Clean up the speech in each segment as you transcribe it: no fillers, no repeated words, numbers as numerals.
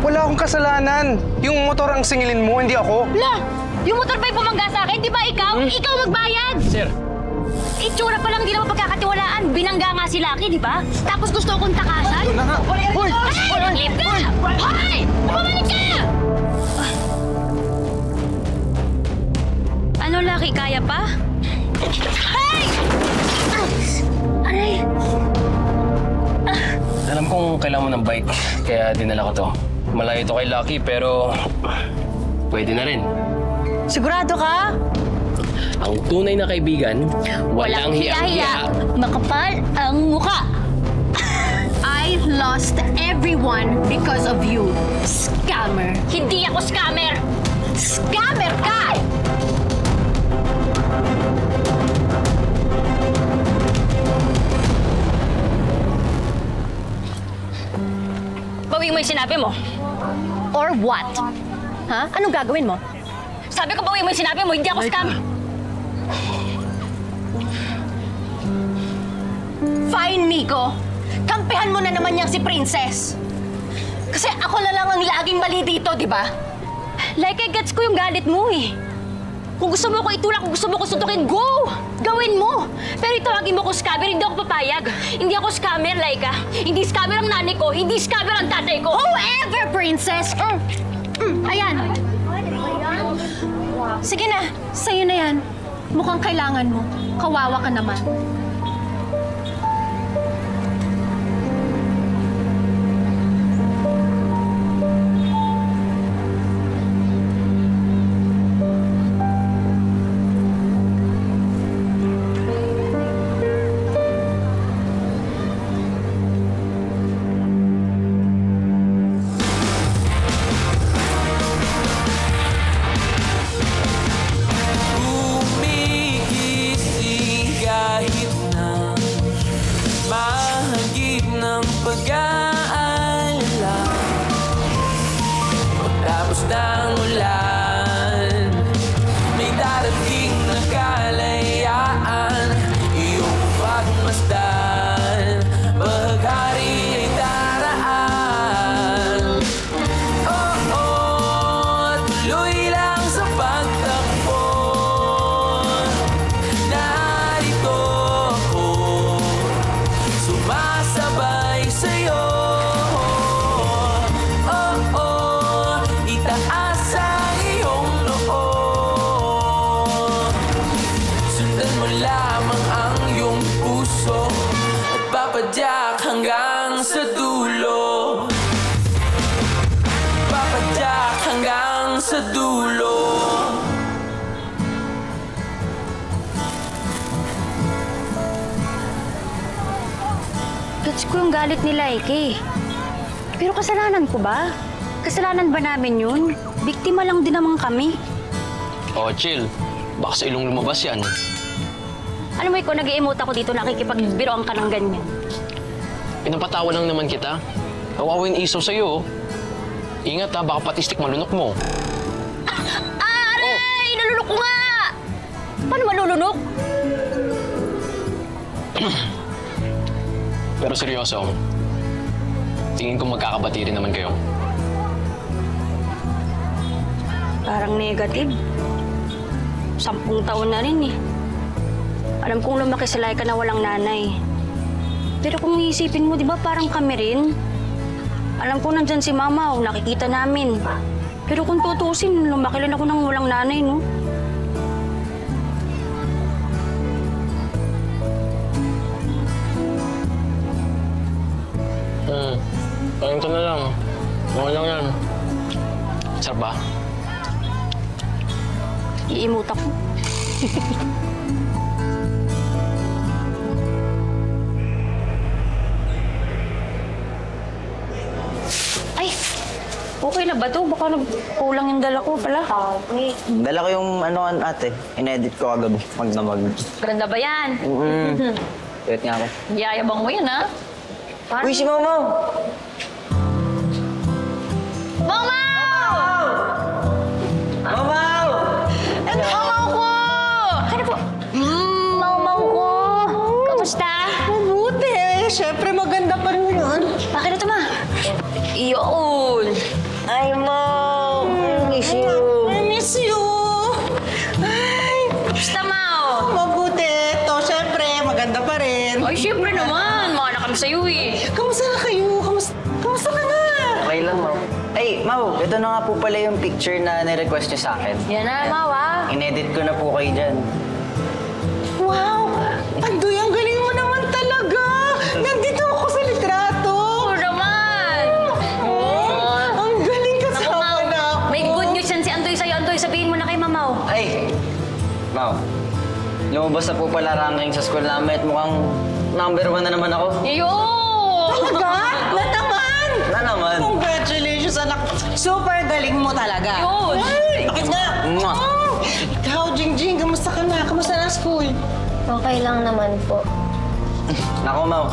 Wala akong kasalanan. Yung motor ang singilin mo, hindi ako. La! Yung motor ba'y bumangga sa akin? Di ba ikaw? Ikaw magbayad! Sir. Itsura pa lang di naman pagkakatiwalaan. Binangga nga si Lucky, di ba? Tapos gusto akong takasan. Ito na nga. Hoy! Hey! Leave ka! Hoy! Bumalik ka! Ano, Lucky? Kaya pa? Hey! Aray! Alam kong kailangan mo ng bike, kaya dinala ko to. Malayo to kay Lucky, pero pwede na rin. Sigurado ka? Ang tunay na kaibigan, walang hiya-hiya. Makapal ang mukha. I lost everyone because of you, scammer. Hindi ako scammer. Scammer ka! Bawiin mo yung sinabi mo. Or what? Ha? Anong gagawin mo? Sabi ko bawiin mo yung sinabi mo, hindi ako scammer. Fine, Miko. Kampihan mo na naman yang si Princess. Kasi ako na lang ang laging mali dito, di ba? Like, gets ko yung galit mo eh. Kung gusto mo ko itulak, kung gusto mo ko suntukin, go! Gawin mo! Pero itawagin mo ko scammer, hindi ako papayag. Hindi ako scammer, Laika. Hindi scammer ang nanay ko, hindi scammer ang tatay ko. Whoever, Princess! Ayan. Sige na, sa'yo na yan. Mukhang kailangan mo. Kawawa ka naman. pag-aalala. Pagtapos ng ulan, may darating na kalayaan. Iyong pagmasdan, paghari ay daraan. Oo, tuloy lang sa pagtakbo. Narito ako, sumasabay sa'yo. Oo, itaas ang iyong noo. Sundan mo lamang ang iyong puso at papadyak hanggang sa dulo. Papadyak hanggang sa dulo. Gets ko yung galit nila, Ike. Pero kasalanan ko ba? Kasalanan ba namin yun? Biktima lang din naman kami. Oh, chill. Baka sa ilong lumabas yan. Alam mo, ikaw, nag-i-emote ako dito, nakikipagbiroan ka ng ganyan. Pinapatawa lang naman kita. Kawawa yung isaw sa'yo. Ingat ha, baka pati stick malunok mo. Aray! Nalunok ko nga! Paano malulunok? Pero seryoso, tingin ko magkakabati rin naman kayo. Parang negative. 10 taon na rin eh. Alam kong lumaki sa Laika na walang nanay. Pero kung iisipin mo, di ba parang kami rin? Alam ko nandyan si Mama, nakikita namin. Pero kung tutuusin, lumaki rin ako ng walang nanay, no? Ayun ko na lang. Okay lang yan. Sarap ba? I-emote ako. Ay! Okay na ba to? Baka nagkulang yung dala ko pala. Dala ko yung ano ate. In-edit ko kagabi. Magdamag. Ganda ba yan? Wait nga ako. Yayabang mo yan, ha? Uy, si Mama! Mama! Mama! Mamaw ko! Ano po? Mamaw ko! Kamusta? Mabuti. Siyempre maganda pa rin yun. Bakit ito, Ma? Iyon. Kamusta na kayo? Kamusta ka na? Okay lang, Mau. Ay, Mau, ito na nga po pala yung picture na nirequest niyo sa akin. Yan na, Mau, ah. Inedit ko na po kayo dyan. Wow! Andoy, ang galing mo naman talaga! Nandito ako sa litrato! Oo naman. Ang galing Naku, kasama Mau, na ako. may good news yan si Andoy sa'yo. Andoy, sabihin mo na kay Mamaw. Ay! Mau, lumabas na po pala ranking sa school namin at mukhang #1 na naman ako. Talaga? Na naman! Na naman! Congratulations, anak! Super galing mo talaga! Yun! Ay! Bakit nga? Mwah! Ikaw, Jingjing, kamusta ka na? Kamusta na school? Okay lang naman po. Nako, Mau.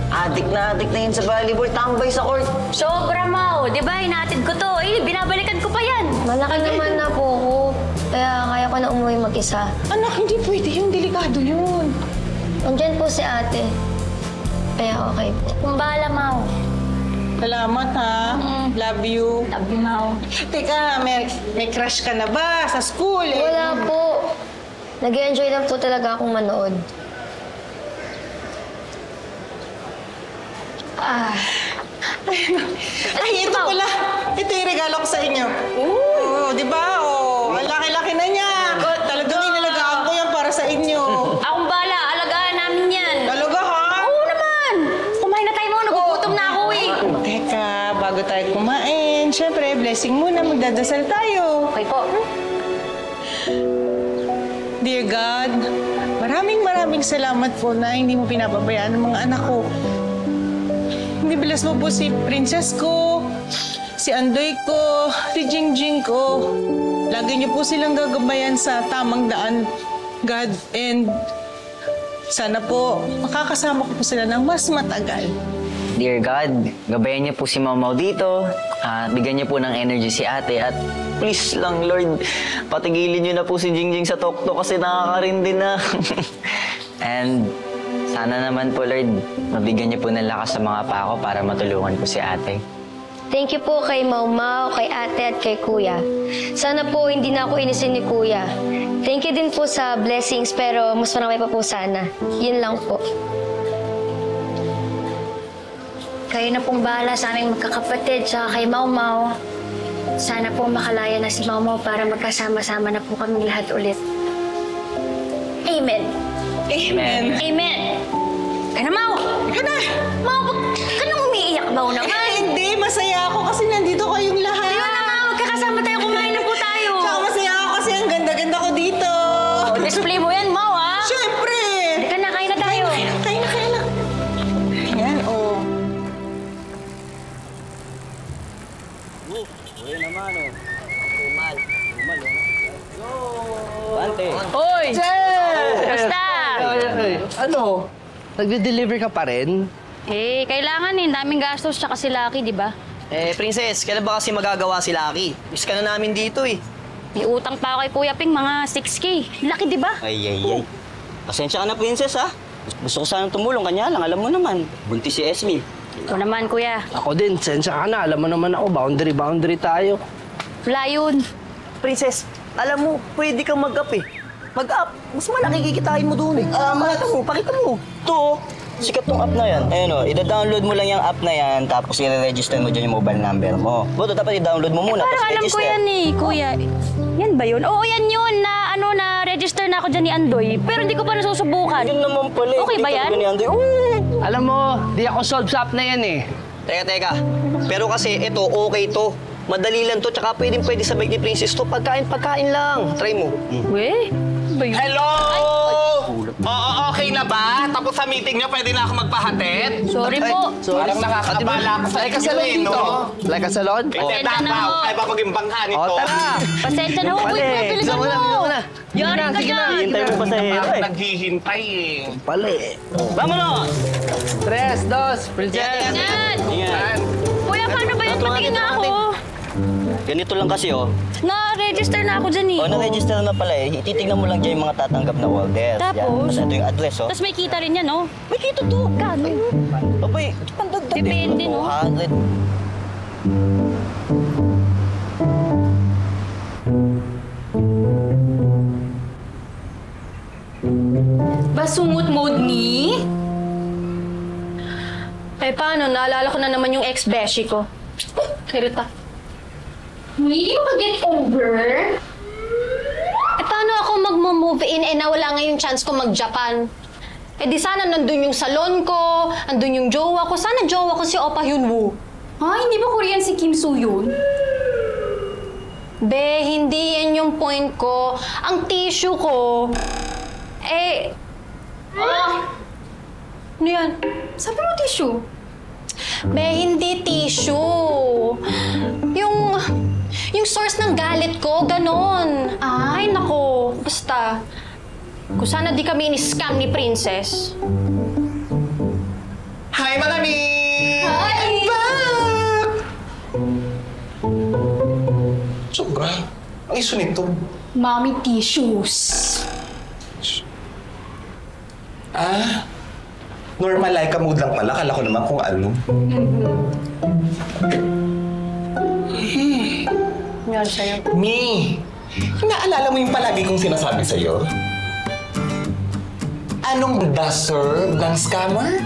Adik na yun sa volleyball. Tambay sa court. Sobra, Mau. Di ba, hinatid ko to. Eh, binabalikan ko pa yan. Malaki naman na po ako. Kaya kaya ko na umuwi mag-isa. Anak, hindi pwede yung delikado yun. Nandyan po si ate. Kaya okay po. Kung bahala, Mau. Salamat, ha? Love you. Love you, Mau. Teka, may crush ka na ba sa school? Eh? Wala po. Nag-enjoy lang po talaga akong manood. Ay, ito pala. Ito yung regalo ko sa inyo. Oo, di ba? Oh, ang laki-laki na niya. Talagang inalagaan ko yan para sa inyo. Akong bahala. Alagaan namin yan. Talaga, ha? Oo naman. Kumain na tayo, Mau. Nagugutom na ako, eh. Teka, bago tayo kumain, syempre, blessing muna. Magdadasal tayo. Okay po. Dear God, maraming salamat po na hindi mo pinapabayaan ang mga anak ko. Nibilas mo po si Princess ko, si Andoy ko, si Jingjing ko. Lagi niyo po silang gagabayan sa tamang daan, God. And sana po makakasama ko po sila ng mas matagal. Dear God, gabayan niyo po si Mamaw dito. Bigyan niyo po ng energy si ate. At please lang, Lord, patigilin niyo na po si Jingjing sa Tokto kasi nakakarin din na. And sana naman po, Lord, mabigyan niyo po ng lakas sa mga pako para matulungan po si ate. Thank you po kay Mau, kay ate at kay kuya. Sana po hindi na ako inisin ni kuya. Thank you din po sa blessings pero mas marami pa po sana. Yun lang po. Kayo na pong bahala sa aming magkakapatid tsaka kay Mau Mau. Sana po makalaya na si Mau Mau para magkasama-sama na po kami lahat ulit. Amen. Amen. Amen. Kana, Mau! Kana! Mau, ka nang umiiyak, Mau naman? Hindi, masaya ako kasi nandito kayong lahat. Ayun na, Mau. Magkakasama tayo. Kumain na po tayo. Tsaka masaya ako kasi ang ganda-ganda ko dito. Display mo yan, Mau, ha? Siyempre! Ka na, kain na tayo. Kain na. Ayan, oh. Hoy! Basta. Ano? Nagde-deliver ka pa rin? Eh, kailangan eh. Daming gastos tsaka si Lucky, di ba? Princess, kailan ba kasi magagawa si Lucky? Miss ka na namin dito eh. May utang pa ako kay Kuya Ping, mga 6K. Laki, di ba? Ay. Pasensya ka na, Princess, ha? Gusto ko sanang tumulong, kanya lang. Alam mo naman, buntis si Esme. Ito naman, Kuya. Ako din, sensya ka na. Alam mo naman ako, boundary tayo. Wala yun. Princess, alam mo, pwede kang mag-up eh. Mag-up, mas malaki kikitain mo doon eh. Pakita mo. Ito, sikat tong app na yan. Ayun o, ida-download mo lang yung app na yan, tapos i-register mo dyan yung mobile number mo. Buto, dapat i-download mo muna, Parang tapos alam ko register. yan eh, Kuya. Yan ba yun? Oo, yan yun na na-register na ako dyan ni Andoy. Pero hindi ko pa nasusubukan. Yun naman pala. Okay ba yan? Alam mo, di ako solve sa app na yan eh. Teka. Pero kasi ito, okay to. Madali lang to, tsaka pwede sabay ni Princess to. Pagkain lang. Try mo. Weh? Ba yun? Hello! Oo, okay na ba? Tapos sa meeting niyo, pwede na ako magpahatid? Sorry po. Parang nakakabala ako sa Like a salon inyo, dito. no? Like a salon? Hindi, Pasensya na dapaw. ho. Kaya ba maging bangka nito? O, tara. Pasensya na ho. Uy, Kuya, bilisan mo. Yari ka dyan. Hintay mo pa sa hero Parang eh. naghihintay eh. Pali. Vámonos! 3, 2, princess. Yan. Ingat. Kuya, paano ba yan? Patingin nga ako. Ganito lang kasi Na-register na ako dyan eh. na-register na pala eh. Titignan mo lang dyan yung mga tatanggap na order. Tapos? Yan. Tapos ito yung address Tapos may kita rin yan, no? May kita to. Kano? Abay, pandagdag Depende, no? 200. Basungot mode ni? Eh paano? Naalala ko na naman yung ex-beshi ko. Kirita. Hindi mo mag-get over? Eh paano ako mag-move in nawala nga yung chance ko mag-Japan? Eh di sana nandun yung salon ko, nandun yung jowa ko. Sana jowa ko si Opa Hyunwoo. Hindi ba Korean si Kim Soo-yoon? Be, hindi yan yung point ko. Ang tissue ko, ano yan? Sabi mo tissue? Be, hindi tissue. Yung source ng galit ko, ganon. Ay, nako. Basta, kung sana di kami ni-scam ni Princess. Hi, Malami! Hi! I'm back! Sobra. Ang iso nito. Mommy tissues. Normal like mood lang pala. Kala ko naman kung ano. Yan sa'yo. Mi, naalala mo yung palagi kong sinasabi sa'yo? Anong deserve ng scammer?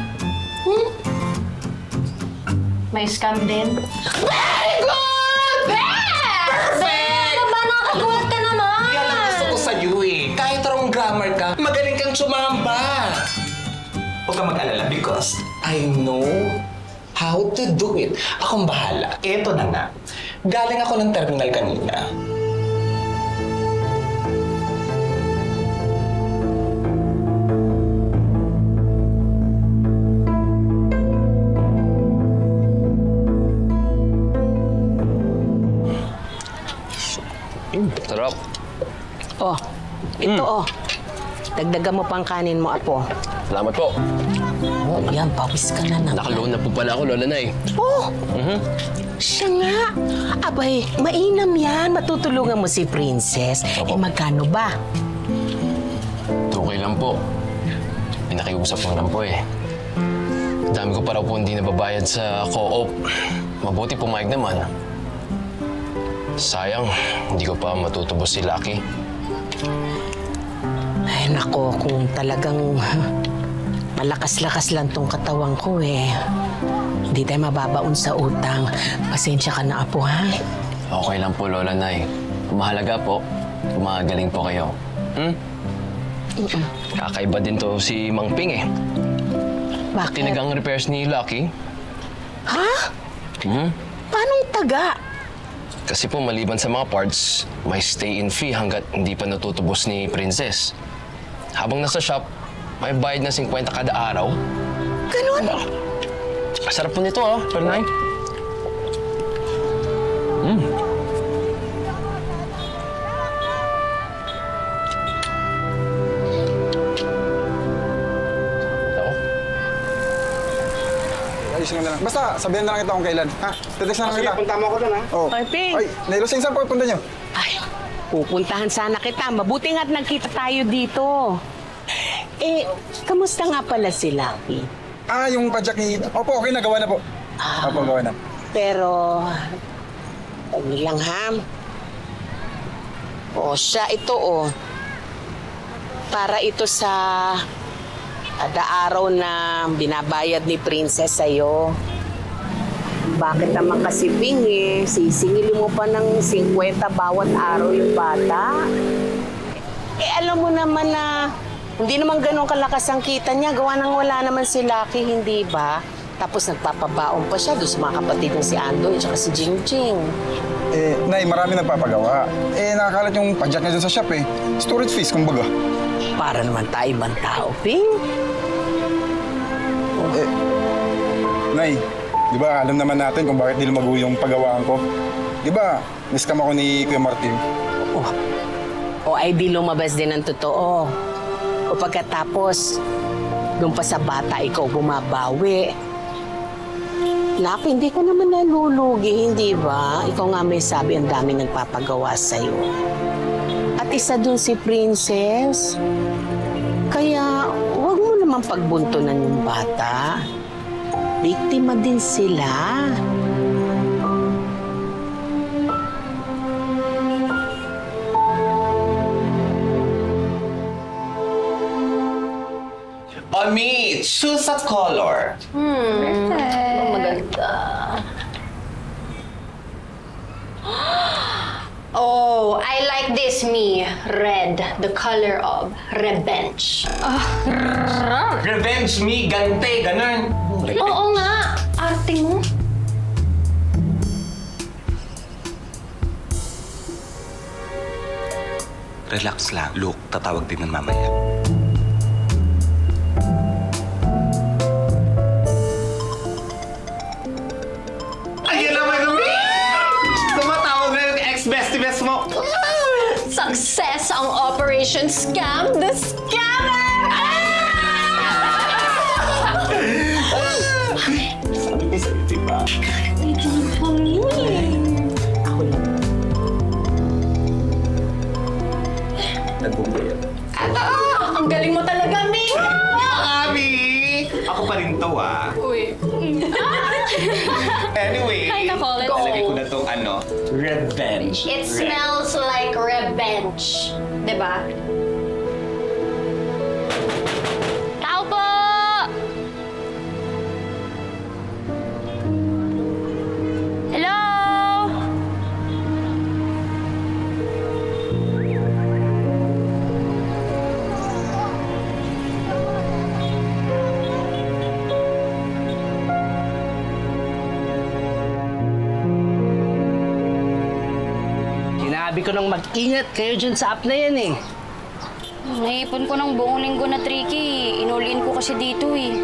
May scam din. Very good! Perfect! Ano ba? Nakakagulat ka naman! Yan ang gusto ko sa'yo eh. Kahit wrong grammar ka, magaling kang sumamba. Huwag kang mag-alala because I know how to do it. Akong bahala. Eto na nga. Galing ako ng terminal kanina. Sarap. Oh, ito Dagdagan mo pang kanin mo, Apo. Salamat po. Oh, yan, pawis ka na naman. Nakaloon na po pala ako, Lola Nay. Oh, siya nga. Abay, mainam yan. Matutulungan mo si Princess. Opo. Magkano ba? Okay lang po. May nakiusap lang po eh. Dami ko pa raw po hindi nababayad sa co-op. Mabuti pumayag naman. Sayang, hindi ko pa matutubos si Lucky. Ay, nako, kung talagang malakas-lakas lang tong katawan ko eh. Hindi tayo mababaon sa utang. Pasensya ka na, Apo, ha? Okay lang po, Lola Nay. Mahalaga po, gumagaling po kayo. Kakaiba din to si Mang Ping eh. Bakit? Tinagang repairs ni Lucky. Ha? Paanong taga? Kasi po maliban sa mga parts, may stay-in fee hanggat hindi pa natutubos ni Princess. Habang nasa shop, may bayad na 50 kada araw. Ganun? Sarap po nito, Lola Nay. Ayusin ko na lang. Basta, sabihan na lang kita kung kailan. Ha? Tetext na lang kita. punta mo ako doon, ha? Oh. Ay, Ping. Ay, Nailusing, saan po punta niyo? Ay, pupuntahan sana kita. Mabuti nga't nagkita tayo dito. Eh, kamusta nga pala si Lucky? Yung padyak ni... Opo, okay na. Gawa na po. Opo, gawa na. Pero, ano lang, ha? O, siya ito, para ito sa kada araw na binabayad ni Princess sa'yo. Bakit naman kasi, Ping, sisingilin mo pa ng 50 bawat araw yung bata? Alam mo naman na hindi naman ganun kalakas ang kita niya. Gawa nang wala naman si Lucky, hindi ba? Tapos nagpapabaon pa siya doon sa mga kapatid ng si Andoy at si Jingjing. Nay, marami nagpapagawa. Nakakalat yung padyak niya dun sa shop, Storage fees, kumbaga. Para naman tayo ibang tao, Ping. Nay, di ba alam naman natin kung bakit di lumago yung paggawaan ko? Di ba, niskam ako ni Kuya Martin? O ay di lumabas din ang totoo. O pagkatapos, doon pa sa bata ikaw bumabawi. Laki, hindi ka naman nalulugi, hindi ba? Ikaw nga may sabi ang dami nagpapagawa sa'yo. At isa doon si Princess. Kaya, huwag mo naman pagbuntunan yung bata. Biktima din sila. On Me, choose a color. Maganda. Oh, I like this, me. Red, the color of revenge. Revenge me, gante, ganun. Oo nga, arte mo. Relax lang. Look, tatawag din ng mamaya. Ayan naman kami! Tumatawag na yung ex-bestie-best mo. Success ang Operation Scam the Scammer! Sabi ko sa'yo, diba? Nagbubuyan. Ang galing mo talaga, Ming! Abi! Ako pa rin to, ah. Uy. Anyway, Ay, nako, let's lalagay ko go. na tong revenge. It smells like revenge. Diba? Tao po! Hello? Sinabi ko nang mag-ingat kayo dyan sa app na yan eh. Naipon ko ng buong linggo na tricky. Inulin ko kasi dito eh.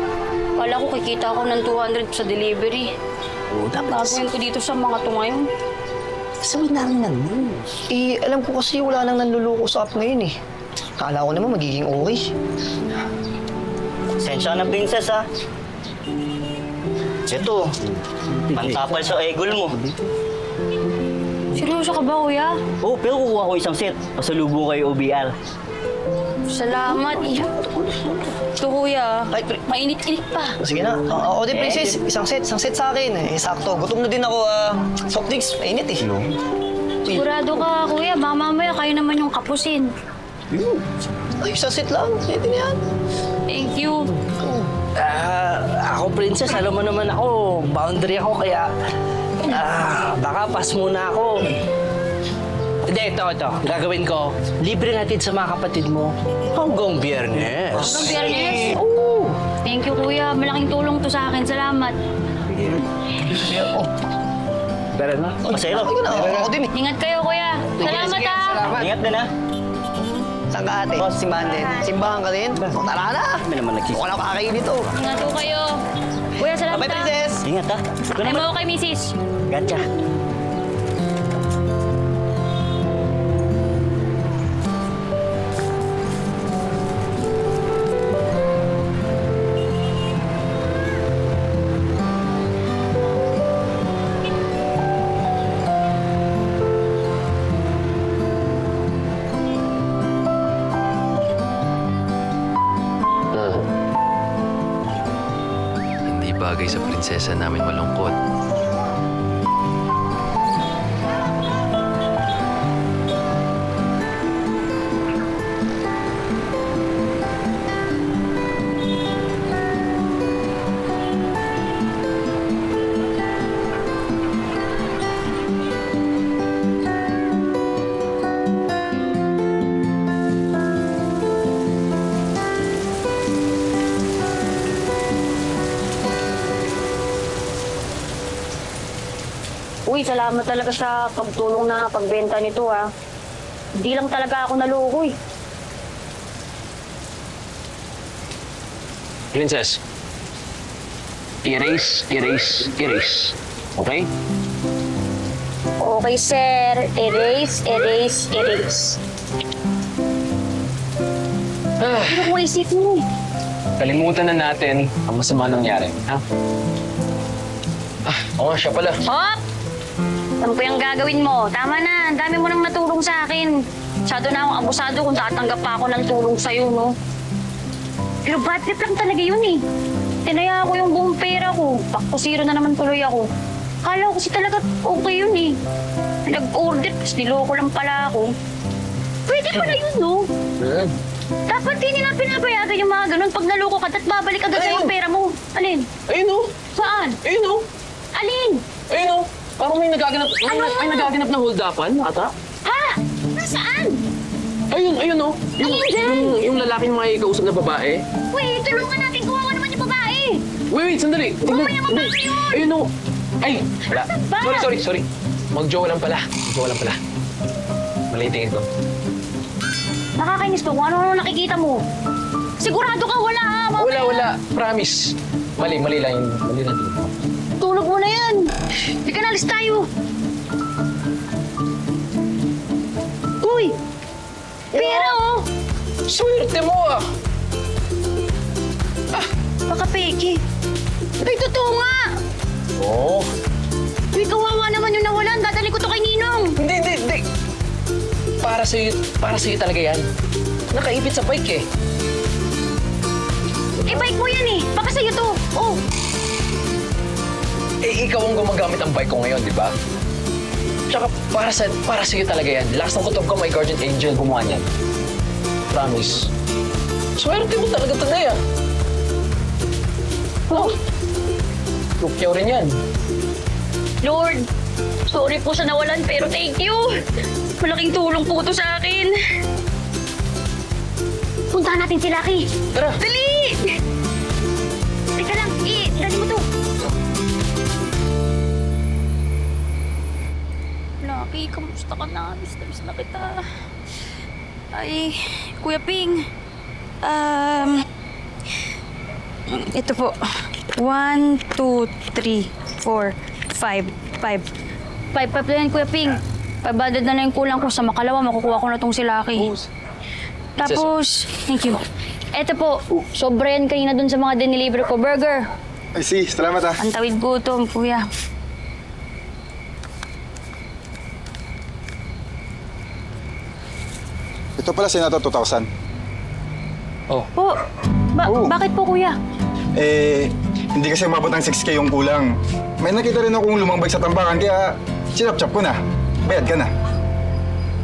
Kala ko kikita ako ng 200 sa delivery. Oo, Gagawin ko dito sa mga to ngayon. Sabi namin nun. Eh, alam ko kasi wala nang nanluloko sa app ngayon eh. Kala ko naman magiging okay. Sensya na, princess, ha? Ito, pantapal sa egol mo. Seryoso ka ba, kuya? Oo, pero kukuha ko isang set. Pasalubong kay OBR. Salamat. Ito, kuya. Mainit-init pa. Sige na. Oo, din, princess. Isang set sa akin. Eh, sakto. Gutom na din ako. Soft drinks, mainit eh. Sigurado ka, kuya. Baka mamaya kayo naman yung kapusin. Ay, isang set lang. Pwede na yan. Thank you. Ako, princess, alam mo naman ako, boundary ako, kaya baka pass muna ako. Hindi, ito. Gagawin ko, libre natin sa mga kapatid mo hanggang Biyernes. Hanggang Biyernes? Oo. Thank you, kuya. Malaking tulong to sa akin. Salamat. Tara na. Masaya lang. Ako din eh. Ingat kayo, kuya. Salamat, sige, ha. salamat. Ingat din, ha? Saan ka, ate? Simbahan din. Simbahan ka din? Tara na. Kami naman nagkikita. Wala kakain dito. Ingat po kayo. Kuya, salamat, Bye, princess. Ingat, ha? Ay mo kay misis. Gotcha. Hindi bagay sa prinsesa namin malungkot. Uy, salamat talaga sa pagtulong na pagbenta nito, ha. Hindi lang talaga ako naloko, eh. Princess, erase. Okay? Okay, sir. Erase. Ano kung isip mo? Kalimutan na natin ang masama nangyari, ha? Oo nga, siya pala. Hop! Ano po yung gagawin mo? Tama na. Ang dami mo nang natulong sa akin. Masyado na akong abusado kung tatanggap pa ako ng tulong sa'yo, no? Pero bad trip lang talaga yun, eh. Tinaya ko yung buong pera ko. Back to zero na naman tuloy ako. Kala ko kasi talaga okay yun, eh. Nag-order, tapos niloko lang pala ako. Pwede pala yun, no? Dapat hindi na pinapayagan yung mga ganun. Pag naloko ka, at babalik agad sa'yo yung pera mo. Alin? Ayun o. Saan? Ayun o. Alin? Ayun o. Parang may nagaganap, may nagaganap na hold-upan, ata. Ha? Nasaan? Ayun o. Yung lalaking may kausap na babae. Wait, tulungan natin. Kuha naman yung babae. Wait, sandali. Kuha yung babae yun. Ayun o. Ay, wala. Ba? Sorry. Mag-jowa lang pala. Mali tingin ko. Nakakainis to kung ano nakikita mo. Sigurado ka, wala ha? Mamaya. Wala. Promise. Mali lang yun. Mali lang din. Tulog mo na yan. Hindi ka nalis tayo. Uy! Pera oh! Swerte mo ah! Baka peke. Ay, totoo nga! Oo. Uy, kawawa naman yung nawalan. Dadali ko to kay Ninong. Hindi. Para sa'yo talaga yan. Nakaipit sa bike eh. Eh, bike mo yan eh. Baka sa'yo to. Oh. Eh, ikaw ang gumagamit ang bike ko ngayon, di ba? Tsaka para sa'yo talaga yan. Last ng kutob ko, my guardian angel gumawa niyan. Promise. Swerte mo talaga ito na yan. Oh. Tukyaw rin yan. Lord, sorry po sa nawalan, pero thank you. Malaking tulong po ito sa akin. Puntahan natin si Lucky. Tara. Dali! Teka lang, dali mo to. Lucky, kamusta ka na? Miss na kita. Ay, Kuya Ping. Ito po. 1, 2, 3, 4, 5. 5 na yan, Kuya Ping. 500 na yung kulang ko. Sa makalawa, makukuha ko na tong si Lucky. Tapos, thank you. Eto po, sobra yan kanina dun sa mga dinilibre ko. Burger. Ay, si, salamat ah. Ang tawid gutom, Kuya. Ito pala, Senator 2,000. Po, bakit po, Kuya? Hindi kasi umabot ng 6K yung kulang. May nakita rin akong lumang bike sa tambakan, kaya sinap-chap ko na. Bayad ka na.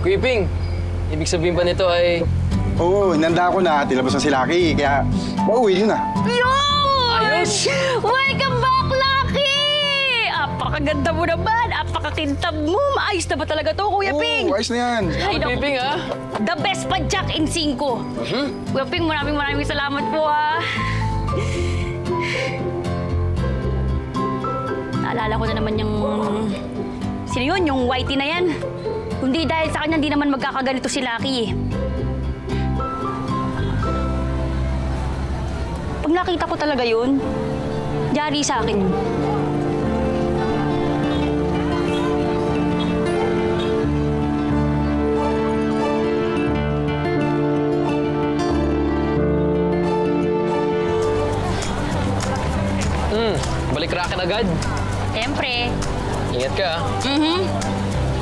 Kuya Ping, ibig sabihin ba nito ay... Oo, inanda ko na. Tilabas na si Lucky, kaya mauwi yun na. Ayos! Welcome back, Lucky! Apakaganda mo naman. Apakakintab mo. Maayos na ba talaga to, Kuya Ping? Oo, ayos na yan. Ay, Kuya Ping, ah. The best pa Jack in 5. Kuya Ping, maraming salamat po, ah. Naalala ko na naman yung... Sino yun? Yung whitey na yan. Kundi dahil sa kanya, hindi naman magkakaganito si Lucky, eh. Pag nakita ko talaga yun, yari sa akin yun. Balikrakan agad. Siyempre. Ingat ka, ah.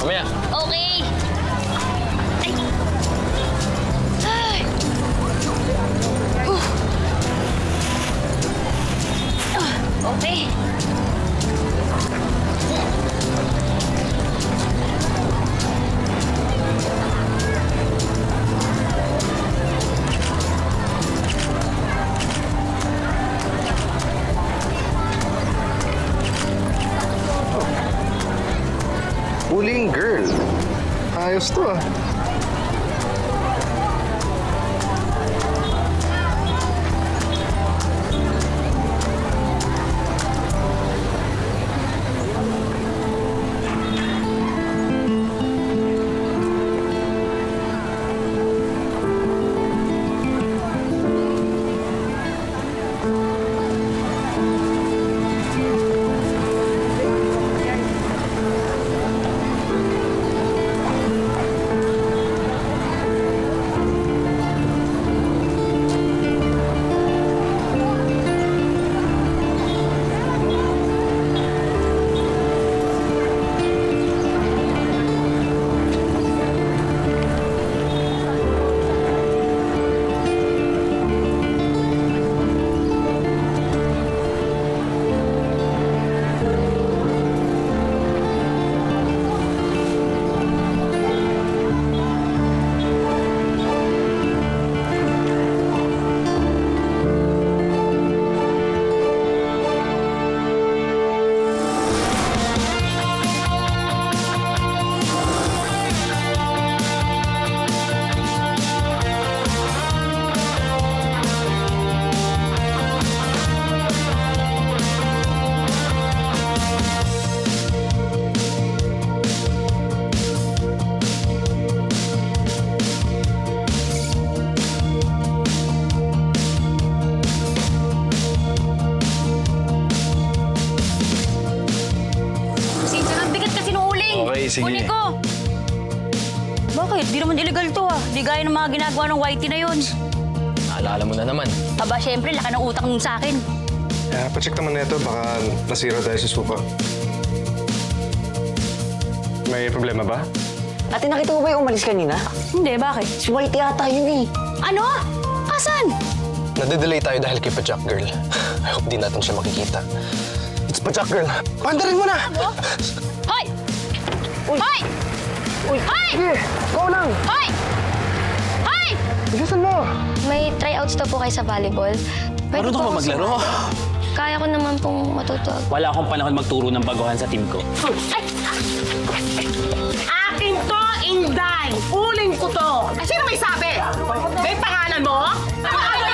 Mamaya. Okay. Ay. Ay. Okay. Huling girl. Ayos to ah. sige. Kunin ko! Bakit? Di naman illegal to ah. Di gaya ng mga ginagawa ng whitey na yun. Naalala mo na naman. Aba, syempre, laki ng utang nun sa akin. Pa-check naman na ito. Baka nasira dahil sa suka. May problema ba? Ate, nakita mo ba yung umalis kanina? Hindi, bakit? Si Whitey yata yun eh. Ano? Asan? Nade-delay tayo dahil kay Pachak Girl. I hope di natin siya makikita. It's Pachak Girl. Pandarin mo na! Hoy! Hoy! Hoy! Go lang! Hoy! Hoy! Bilisan mo! May tryouts daw po kayo sa volleyball. Pwede Marunong po ka ako maglaro? sumali. Kaya ko naman pong matuto. Wala akong panahon magturo ng baguhan sa team ko. Ay! Akin to, Inday! Uling ko to! Sino may sabi? May pangalan mo? Ano